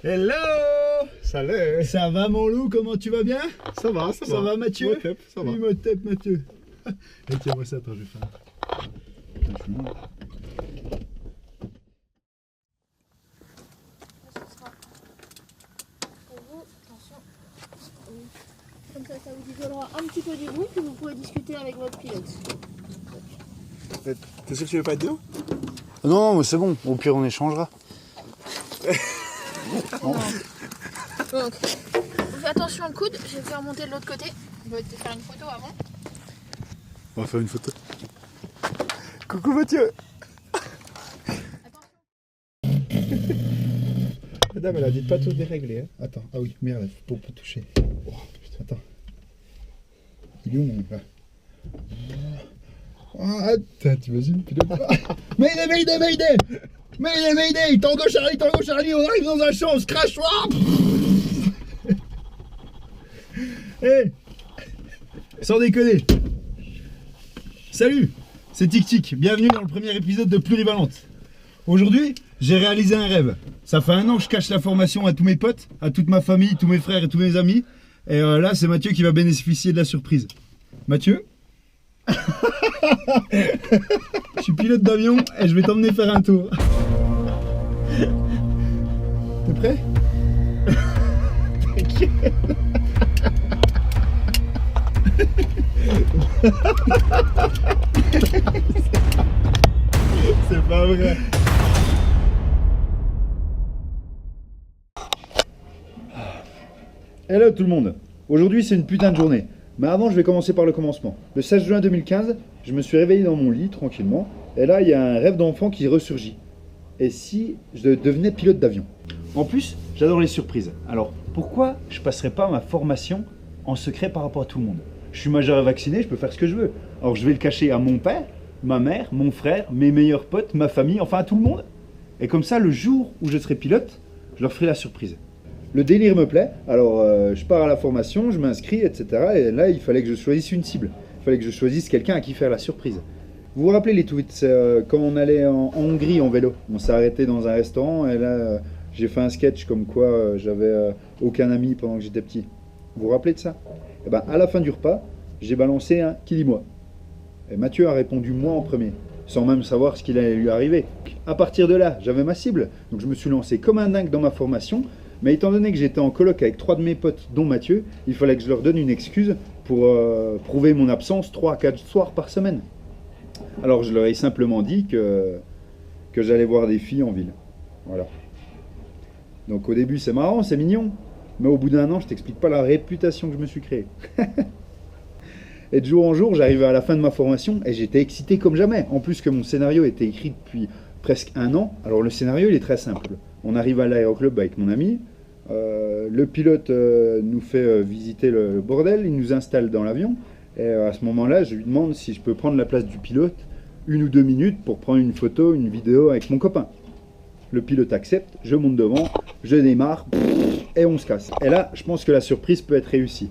Hello! Salut! Ça va mon loup, comment tu vas bien? Ça va, Ça va Mathieu? Motep, ça va. Oui, Motep Mathieu. Et tiens-moi ça, attends, je vais faire un truc. Putain, je suis loin. Pour vous, attention. Comme ça vous isolera un petit peu du bruit, puis vous pouvez discuter avec votre pilote. T'es sûr que tu veux pas être dedans? Non, mais c'est bon, au pire on échangera. Donc, on fait attention au coude, je vais faire monter de l'autre côté. Je vais te faire une photo avant. On va faire une photo. Coucou Mathieu! Madame, elle a dit de pas tout dérégler. Hein. Attends, ah oui, merde, faut pas toucher. Oh, putain, attends. Il est où mon gars? Ah, t'imagines, pilote. Mayday! Tango Charlie, on arrive dans un champ, on se crache. Hé! Sans déconner. Salut, c'est Tic Tic, bienvenue dans le premier épisode de Plurivalente. Aujourd'hui, j'ai réalisé un rêve. Ça fait 1 an que je cache la formation à tous mes potes, à toute ma famille, tous mes frères et tous mes amis. Et là, c'est Mathieu qui va bénéficier de la surprise. Mathieu? Je suis pilote d'avion et je vais t'emmener faire un tour. T'es prêt? T'inquiète. C'est pas vrai. Hello tout le monde. Aujourd'hui c'est une putain de journée. Mais avant je vais commencer par le commencement. Le 16 juin 2015, je me suis réveillé dans mon lit tranquillement. Et là il y a un rêve d'enfant qui ressurgit. Et si je devenais pilote d'avion? En plus, j'adore les surprises. Alors pourquoi je passerais pas ma formation en secret par rapport à tout le monde? Je suis majeur et vacciné, je peux faire ce que je veux. Alors je vais le cacher à mon père, ma mère, mon frère, mes meilleurs potes, ma famille, enfin à tout le monde. Et comme ça, le jour où je serai pilote, je leur ferai la surprise. Le délire me plaît, alors je pars à la formation, je m'inscris, etc. Et là, il fallait que je choisisse une cible. Il fallait que je choisisse quelqu'un à qui faire la surprise. Vous vous rappelez les tweets, quand on allait en Hongrie en vélo, on s'est arrêté dans un restaurant et là, j'ai fait un sketch comme quoi j'avais aucun ami pendant que j'étais petit. Vous vous rappelez de ça? Et ben, à la fin du repas, j'ai balancé un « qui dit moi ?» Et Mathieu a répondu « moi » en premier, sans même savoir ce qu'il allait lui arriver. À partir de là, j'avais ma cible, donc je me suis lancé comme un dingue dans ma formation, mais étant donné que j'étais en coloc avec 3 de mes potes, dont Mathieu, il fallait que je leur donne une excuse pour prouver mon absence 3 à 4 soirs par semaine. Alors je leur ai simplement dit que j'allais voir des filles en ville. Voilà. Donc au début c'est marrant, c'est mignon, mais au bout d'1 an, je t'explique pas la réputation que je me suis créée. Et de jour en jour, j'arrivais à la fin de ma formation et j'étais excité comme jamais. En plus que mon scénario était écrit depuis presque 1 an. Alors le scénario, il est très simple. On arrive à l'aéroclub avec mon ami. Le pilote nous fait visiter le bordel. Il nous installe dans l'avion. Et à ce moment-là, je lui demande si je peux prendre la place du pilote 1 ou 2 minutes pour prendre une photo, une vidéo avec mon copain. Le pilote accepte, je monte devant, je démarre et on se casse. Et là, je pense que la surprise peut être réussie.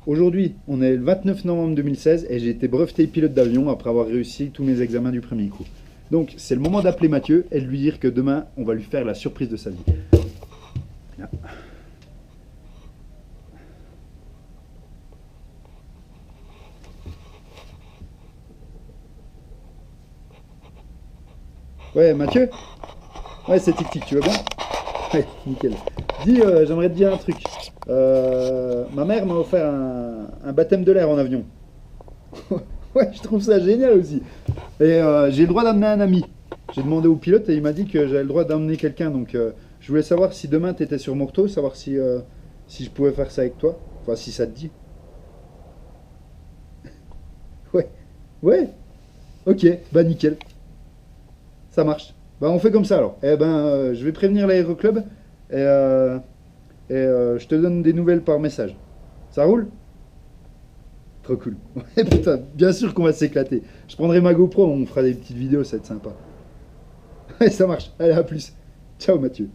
Aujourd'hui, on est le 29 novembre 2016 et j'ai été breveté pilote d'avion après avoir réussi tous mes examens du premier coup. Donc, c'est le moment d'appeler Mathieu et de lui dire que demain, on va lui faire la surprise de sa vie. Là. Ouais, Mathieu? Ouais, c'est Tic Tic, tu vas bien? Ouais, nickel. Dis, j'aimerais te dire un truc. Ma mère m'a offert un baptême de l'air en avion. Ouais, je trouve ça génial aussi. Et j'ai le droit d'amener un ami. J'ai demandé au pilote et il m'a dit que j'avais le droit d'emmener quelqu'un. Donc je voulais savoir si demain tu étais sur Morteau, savoir si je pouvais faire ça avec toi. Enfin, si ça te dit. Ouais. Ouais. Ok, bah nickel. Ça marche. Bah on fait comme ça alors. Eh ben, je vais prévenir l'aéroclub et je te donne des nouvelles par message. Ça roule? Trop cool. Putain, bien sûr qu'on va s'éclater. Je prendrai ma GoPro, on fera des petites vidéos, ça va être sympa. Ouais, ça marche. Allez, à plus. Ciao Mathieu.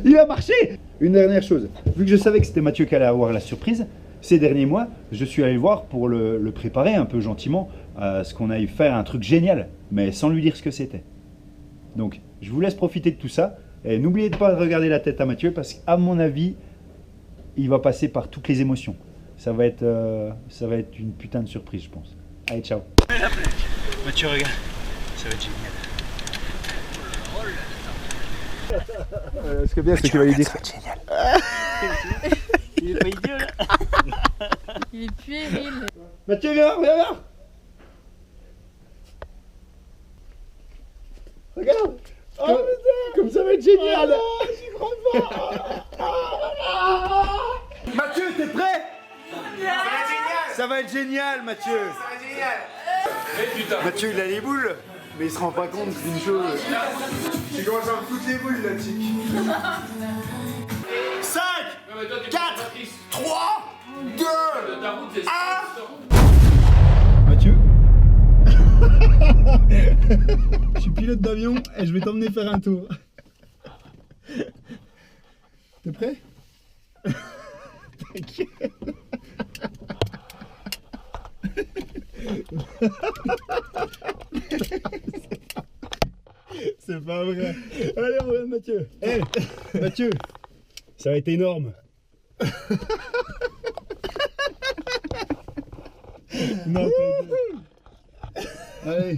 Il a marché! Une dernière chose. Vu que je savais que c'était Mathieu qui allait avoir la surprise, ces derniers mois, je suis allé le voir pour le préparer un peu gentiment à ce qu'on aille faire un truc génial, mais sans lui dire ce que c'était. Donc, je vous laisse profiter de tout ça. Et n'oubliez pas de regarder la tête à Mathieu parce qu'à mon avis, il va passer par toutes les émotions. Ça va être une putain de surprise, je pense. Allez, ciao. Mathieu, regarde. Ça va être génial. Ce qui est bien, c'est qu'il va lui dire. Il est pas idiot là. Il est puéril. Mathieu, viens, viens. Regarde. Oh putain. Comme ça va être génial. Oh, j'y crois pas. Mathieu, t'es prêt? Ça va être génial, Mathieu. Ça va être génial. Mathieu, il a les boules, mais il se rend pas compte d'une chose. Tu commences à me foutre les boules, là, chic. 5, 4, 3, 2, 1. Mathieu. Je suis pilote d'avion et je vais t'emmener faire un tour. T'es prêt? T'inquiète. C'est pas vrai. Allez, on regarde Mathieu. Hé, Mathieu, ça va être énorme. Non, allez.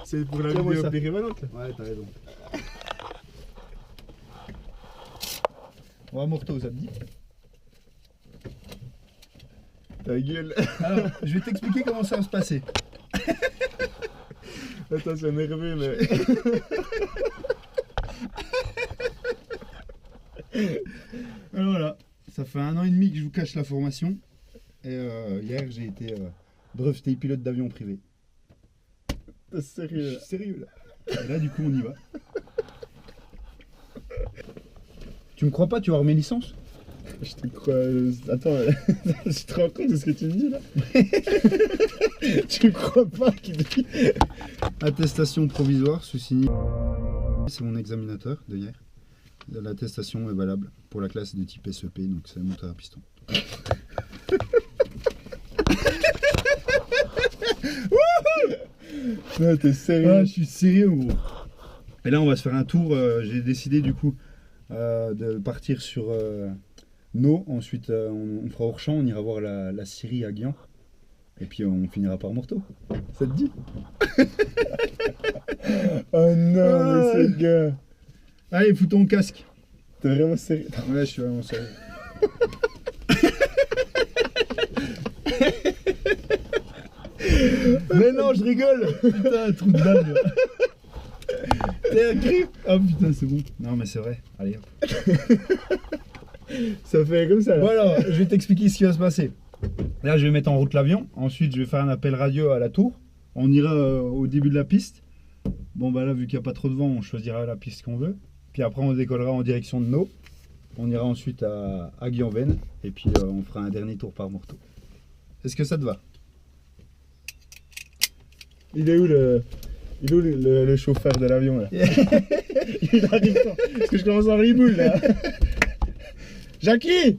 C'est pour la vidéo périvalente. Ouais, t'as raison. On va Morteau, ça te dit? Ta gueule. Alors, je vais t'expliquer comment ça va se passer. Attends, c'est énervé, mais... Alors voilà, ça fait 1 an et demi que je vous cache la formation. Et hier, j'ai été breveté pilote d'avion privé. T'es sérieux? Je suis sérieux, là. Et là, du coup, on y va. Tu me crois pas, tu vas avoir mes licences? Je te crois... Attends, tu te rends compte de ce que tu me dis là? Tu me crois pas qu'il dit... Attestation provisoire sous signé. C'est mon examinateur de hier. L'attestation est valable pour la classe de type SEP, donc c'est un moteur à piston. Non, t'es sérieux? Ah, je suis sérieux, gros. Et là, on va se faire un tour. J'ai décidé du coup de partir sur... No, ensuite on fera hors champ, on ira voir la Syrie à Guian. Et puis on finira par Morteau. Ça te dit? Oh non, mais c'est gars. Allez, fous ton casque. T'es vraiment sérieux? Ouais, je suis vraiment sérieux. Mais non, je rigole. Putain, trou de balle. T'es un cri? Oh putain, c'est bon. Non, mais c'est vrai. Allez hop. Ça fait comme ça là. Voilà, je vais t'expliquer ce qui va se passer. Là, je vais mettre en route l'avion. Ensuite, je vais faire un appel radio à la tour. On ira au début de la piste. Bon, bah là, vu qu'il n'y a pas trop de vent, on choisira la piste qu'on veut. Puis après, on décollera en direction de No. On ira ensuite à Guianven. Et puis, on fera un dernier tour par Morteau. Est-ce que ça te va? Il est où le chauffeur de l'avion là? Il arrive pas. Parce que je commence à avoir les boules là. Jackie.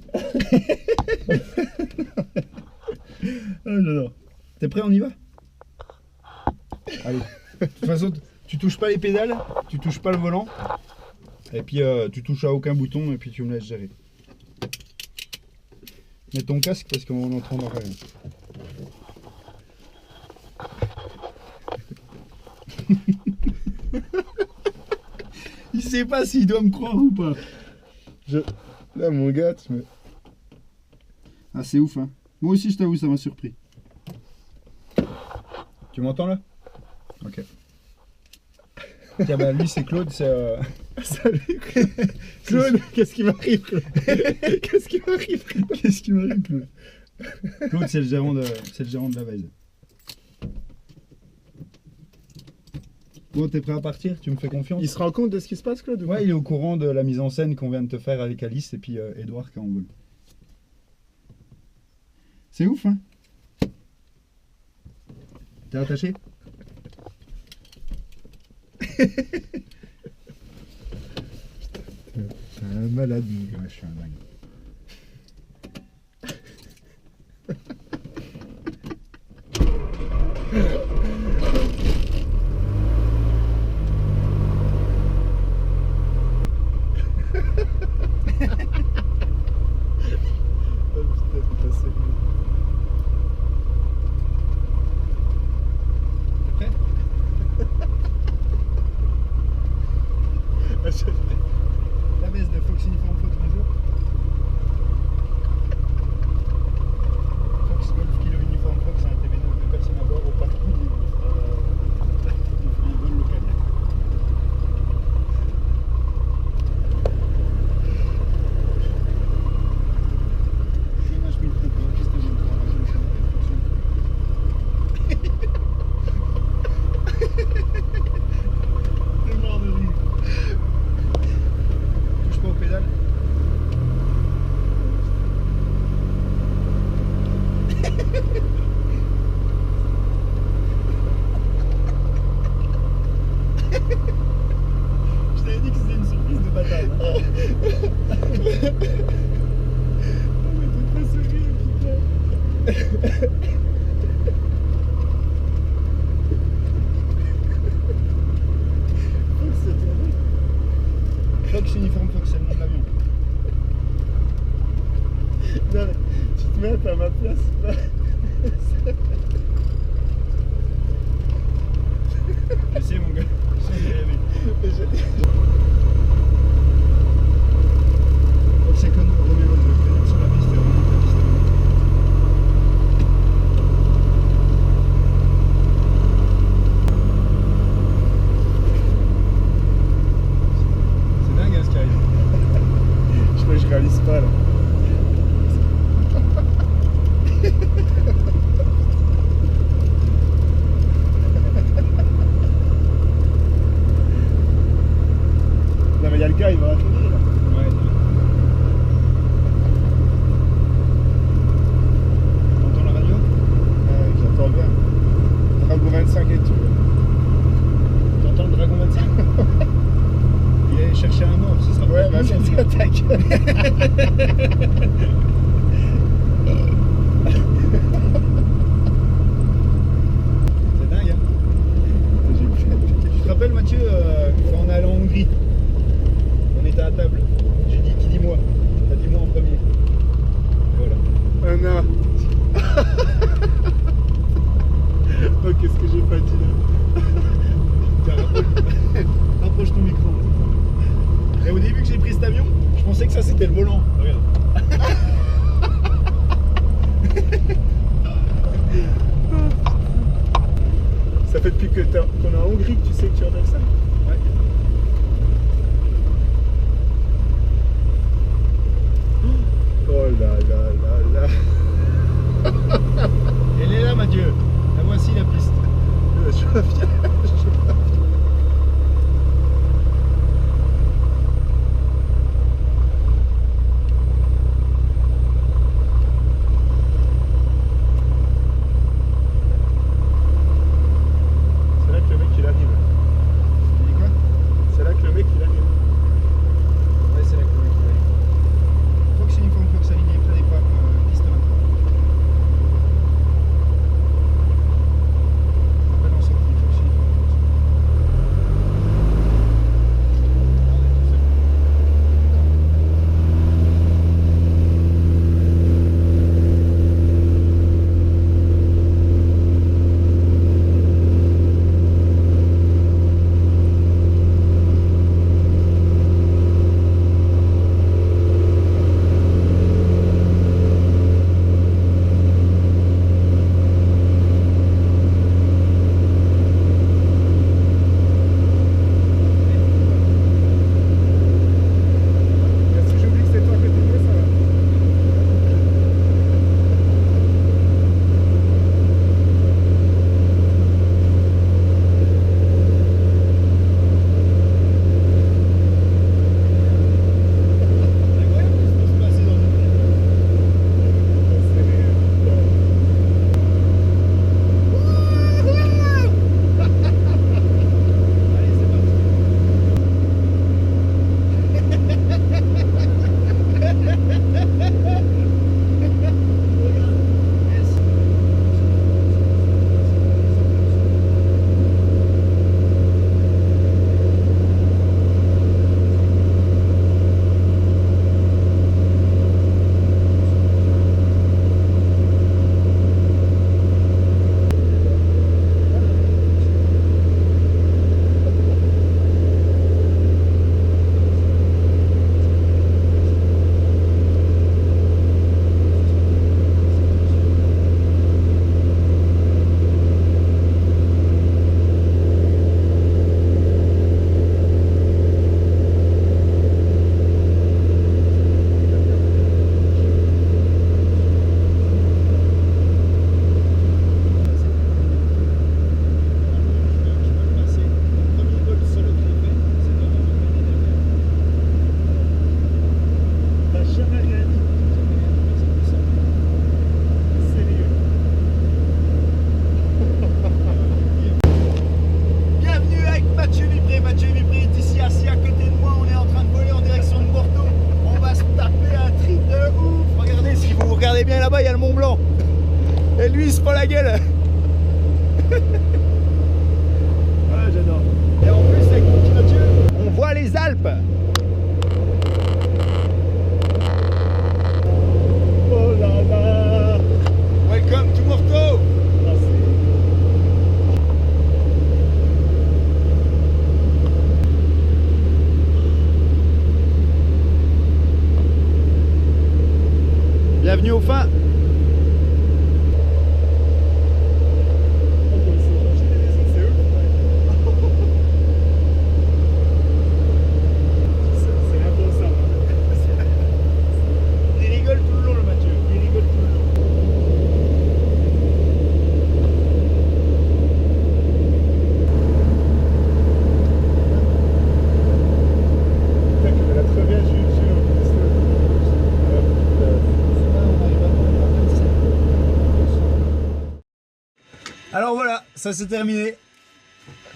Oh, j'adore. T'es prêt, on y va? Allez. De toute façon, tu touches pas les pédales, tu touches pas le volant. Et puis tu touches à aucun bouton et puis tu me laisses gérer. Mets ton casque parce qu'on n'entendra rien. Il sait pas s'il doit me croire ou pas. Là, mon gars, tu me... Ah, c'est ouf, hein. Moi aussi, je t'avoue, ça m'a surpris. Tu m'entends, là? Ok. Tiens, bah, lui, c'est Claude, c'est... Salut, Claude. Qu'est-ce qui m'arrive, Claude? Qu'est-ce qui m'arrive, Claude? Claude, c'est le gérant de la veille. Bon, t'es prêt à partir? Tu me fais confiance? Il se rend compte de ce qui se passe, Claude? Ouais, il est au courant de la mise en scène qu'on vient de te faire avec Alice et puis Edouard qui est en vol. C'est ouf, hein? T'es attaché? T'es un malade, mon gars. Je suis un dingue. te mettre à ma place. Je sais mon gars. Donc c'est que nous, Roméo, je vais venir sur la piste et remonter la piste. C'est dingue hein, ce qui arrive. Je crois que je réalise pas là. Non mais il y a le gars, il va atterrir là. Ouais. T'entends la radio? Ouais, j'entends bien. Dragon 25 et tout. T'entends le Dragon 25? Il allait chercher un mort, ce sera pas. Ouais, bah c'est ça, ta gueule. C'est dingue hein. Tu te rappelles Mathieu, quand on est allé en Hongrie? On était à table. J'ai dit qui dit moi? T'as dit moi en premier. Voilà. Anna. Oh, qu'est-ce que j'ai pas dit là? Tiens, rapproche ton micro. Et au début que j'ai pris cet avion, je pensais que ça c'était le volant. Regarde. Ça fait depuis qu'on est en Hongrie que tu sais que tu regardes ça? Ouais. Oh là là là là. Elle est là Mathieu. La voici la piste. Je reviens. C'est là que le mec il arrive. Tu dis quoi? C'est là que le mec il arrive. Ouais, c'est là que le mec il arrive. Fox Uniform Fox aligné, plein départ, piste maintenant. Appel en sortie, Fox Uniform Fox. Est-ce que j'oublie que c'est toi à côté de moi, ça va? C'est incroyable ce qui peut se passer dans une vie. Allez, c'est parti. Bienvenue avec Mathieu Vipré. Mathieu Vipré est ici assis à côté de moi. On est en train de voler en direction de Bordeaux. On va se taper un trip de ouf. Regardez, si vous regardez bien là-bas, il y a le Mont Blanc. Et lui, il se prend la gueule. Ah, j'adore. Et en plus, avec mon petit Mathieu, on voit les Alpes. Oh là là. ça c'est terminé.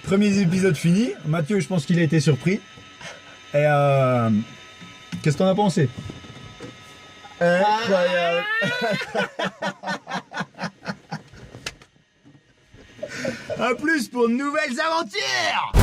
Premier épisode fini. Mathieu, je pense qu'il a été surpris. Et qu'est-ce que t'en as pensé? Incroyable. A plus pour de nouvelles aventures.